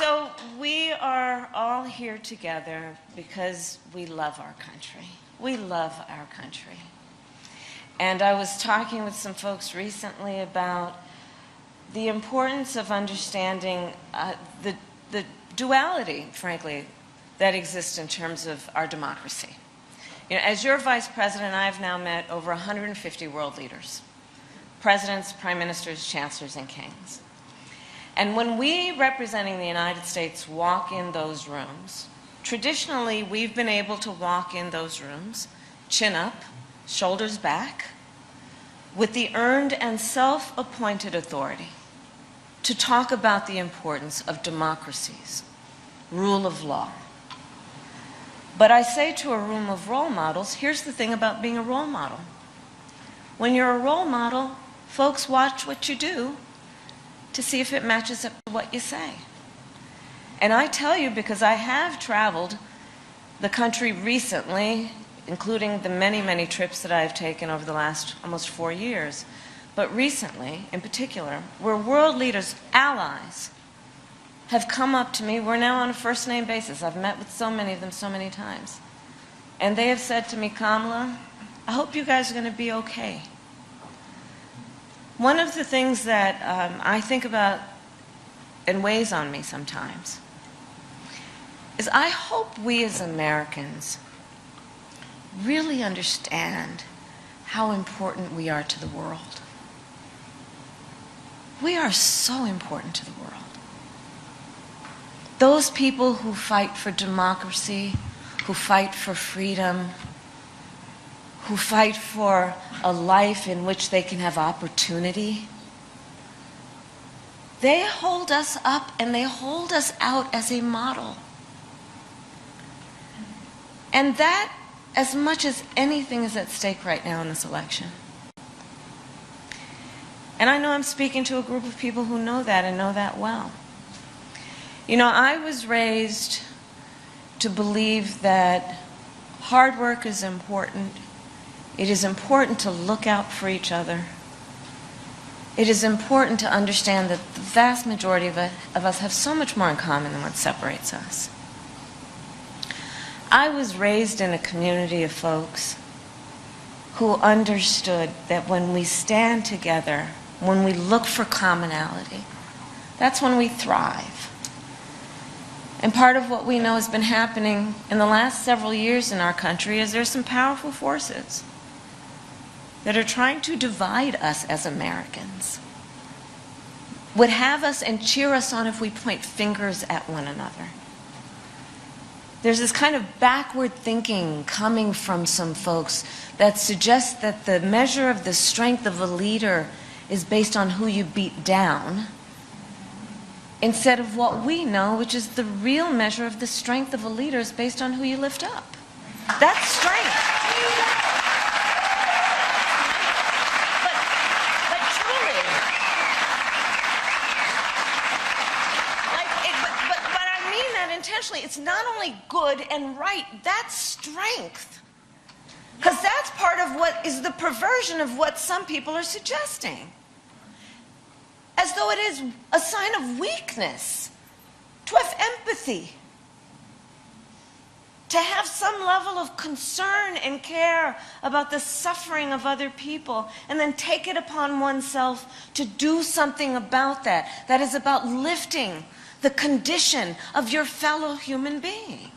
So we are all here together because we love our country. We love our country. And I was talking with some folks recently about the importance of understanding the duality, frankly, that exists in terms of our democracy. You know, as your vice president, I've now met over 150 world leaders, presidents, prime ministers, chancellors, and kings. And when we, representing the United States, walk in those rooms, traditionally we've been able to walk in those rooms, chin up, shoulders back, with the earned and self-appointed authority to talk about the importance of democracies, rule of law. But I say to a room of role models, here's the thing about being a role model. When you're a role model, folks watch what you do to see if it matches up to what you say. And I tell you, because I have traveled the country recently, including the many, many trips that I've taken over the last almost 4 years, but recently, in particular, where world leaders, allies, have come up to me. We're now on a first-name basis. I've met with so many of them so many times. And they have said to me, Kamala, I hope you guys are going to be okay. One of the things that I think about and weighs on me sometimes is I hope we as Americans really understand how important we are to the world. We are so important to the world. Those people who fight for democracy, who fight for freedom, who fight for a life in which they can have opportunity, they hold us up and they hold us out as a model. And that, as much as anything, is at stake right now in this election. And I know I'm speaking to a group of people who know that and know that well. You know, I was raised to believe that hard work is important. It is important to look out for each other. It is important to understand that the vast majority of us have so much more in common than what separates us. I was raised in a community of folks who understood that when we stand together, when we look for commonality, that's when we thrive. And part of what we know has been happening in the last several years in our country is there's some powerful forces that are trying to divide us as Americans, would have us and cheer us on if we point fingers at one another. There's this kind of backward thinking coming from some folks that suggests that the measure of the strength of a leader is based on who you beat down, instead of what we know, which is the real measure of the strength of a leader is based on who you lift up. That's strength. But truly, but I mean that intentionally. It's not only good and right, that's strength. Because that's part of what is the perversion of what some people are suggesting. As though it is a sign of weakness to have empathy, to have some level of concern and care about the suffering of other people, and then take it upon oneself to do something about that. That is about lifting the condition of your fellow human being.